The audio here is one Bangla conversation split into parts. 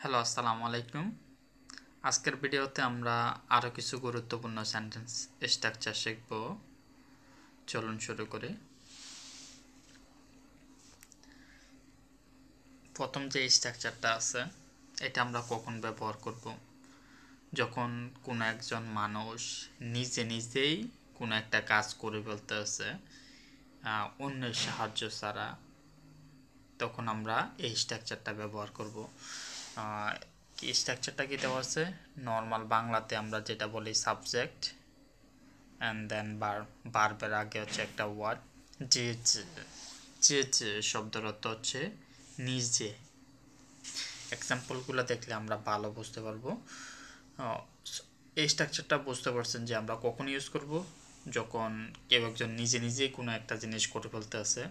হ্যালো, আসসালামু আলাইকুম। আজকের ভিডিওতে আমরা আরও কিছু গুরুত্বপূর্ণ সেন্টেন্স স্ট্রাকচার শিখব। চলুন শুরু করি। প্রথম যে স্ট্রাকচারটা আছে এটা আমরা কখন ব্যবহার করব? যখন কোনো একজন মানুষ নিজেই কোনো একটা কাজ করে ফেলতে আছে অন্যের সাহায্য ছাড়া, তখন আমরা এই স্ট্রাকচারটা ব্যবহার করব। কি স্ট্রাকচারটা কি দেওয়া আছে? নর্মাল বাংলাতে আমরা যেটা বলি সাবজেক্ট অ্যান্ড দেন বার্বের আগে হচ্ছে একটা ওয়ার্ড যে শব্দের অর্থ হচ্ছে নিজে। এক্সাম্পলগুলো দেখলে আমরা ভালো বুঝতে পারবো। এই স্ট্রাকচারটা বুঝতে পারছেন যে আমরা কখন ইউজ করব? যখন কেউ একজন নিজেই কোনো একটা জিনিস করে ফেলতে আছে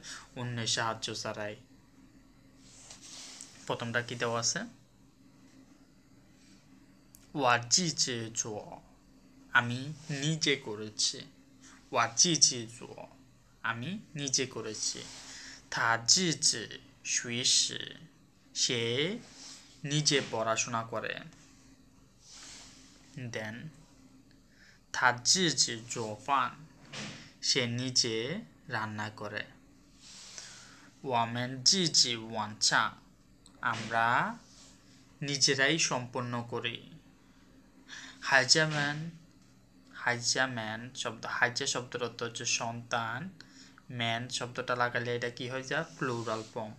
অন্যের সাহায্য ছাড়াই। প্রথমটা কি দেওয়া আছে? আমি নিজে করেছি। আমি নিজে করেছি। সে নিজে পড়াশোনা করে। দেন সে নিজে রান্না করে। আমরা নিজেরাই সম্পন্ন করি। হাইজা শব্দের অর্থ হচ্ছে সন্তান। ম্যান শব্দটা লাগালে এটা কি হয়ে যায়? Plural form.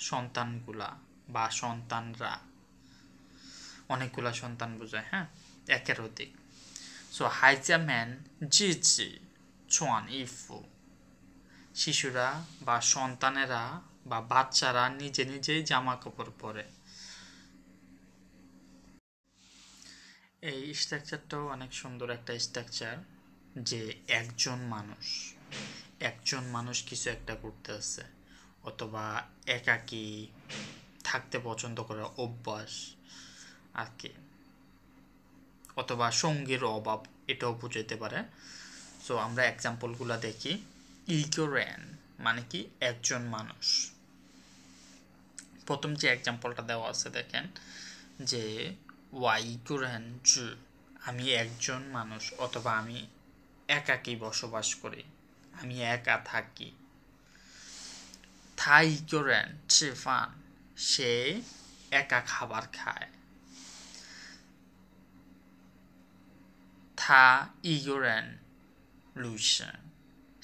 সন্তানগুলা বা সন্তানরা, অনেকগুলা সন্তান বোঝায়, হ্যাঁ, একের অধিক। সো হাইজা ম্যান শিশুরা বা সন্তানেরা বা বাচ্চারা নিজেই জামা কাপড় পরে। এই স্ট্রাকচারটাও অনেক সুন্দর একটা স্ট্রাকচার, যে একজন মানুষ কিছু একটা করতে আছে, অথবা একাকী থাকতে পছন্দ করে অভ্যাস আর কি, অথবা সঙ্গীর অভাব, এটাও বুঝাইতে পারে। সো আমরা এক্সাম্পলগুলো দেখি। ইগোরেন মানে কি? একজন মানুষ। প্রথম যে এক্সাম্পলটা দেওয়া আছে দেখেন, যে আমি একজন মানুষ, অথবা আমি একাকী বসবাস করি, আমি একা থাকি। সে একা খাবার খায়।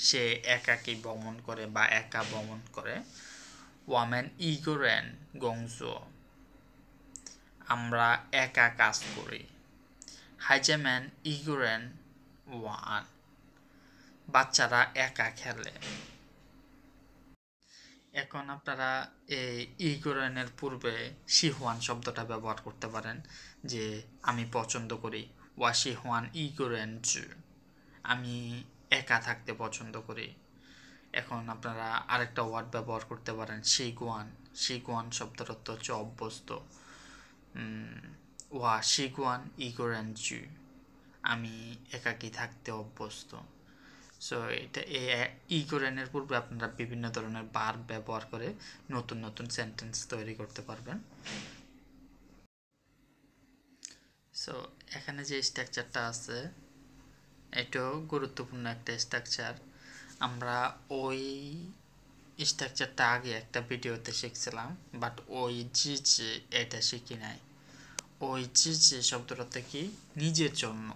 সে একাকী ভ্রমণ করে বা একা ভ্রমণ করে। আমরা একা কাজ করি। বাচ্চারা একা খেলে। এখন আপনারা এই ইগোরেনের পূর্বে শিহুয়ান শব্দটা ব্যবহার করতে পারেন, যে আমি পছন্দ করি। ওয়াশিহুয়ান ইগোরেন, আমি একা থাকতে পছন্দ করি। এখন আপনারা আরেকটা ওয়ার্ড ব্যবহার করতে পারেন, শিগুয়ান শব্দের অর্থ হচ্ছে অভ্যস্ত। শিগুয়ান ইগোরেন, আমি একাকী থাকতে অভ্যস্ত। সো এটা ইগোরেনের পূর্বে আপনারা বিভিন্ন ধরনের ভার্ব ব্যবহার করে নতুন সেন্টেন্স তৈরি করতে পারবেন। সো এখানে যে স্ট্রাকচারটা আছে এটাও গুরুত্বপূর্ণ একটা স্ট্রাকচার। আমরা ওই স্ট্রাকচারটা আগে একটা ভিডিওতে শিখছিলাম, বাট ওই এটা শিখি নাই। ওই শব্দটা কি? নিজের জন্য।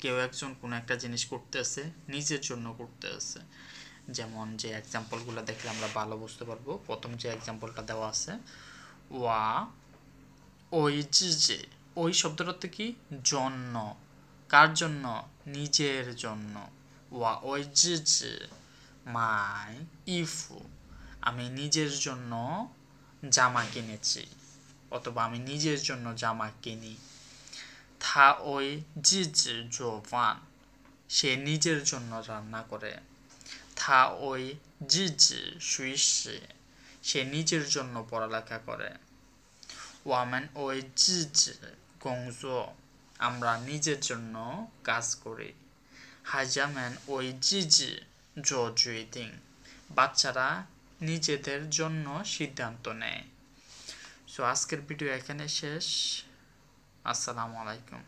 কেউ একজন কোনো একটা জিনিস করতেছে, নিজের জন্য করতেছে। যেমন যে এক্সাম্পলগুলো দেখলে আমরা ভালো বুঝতে পারবো। প্রথম যে এক্সাম্পলটা দেওয়া আছে, ওই শব্দটা কি? জন্য। কার জন্য? নিজের জন্য। আমি নিজের জন্য জামা কিনেছি, অথবা আমি নিজের জন্য জামা কিনি। সে নিজের জন্য রান্না করে। সে নিজের জন্য পড়ালেখা করে। আমরা নিজের জন্য কাজ করি। বাচ্চারা নিজেদের জন্য সিদ্ধান্ত নেয়। সো আজকের ভিডিও এখানে শেষ। আসসালামু আলাইকুম।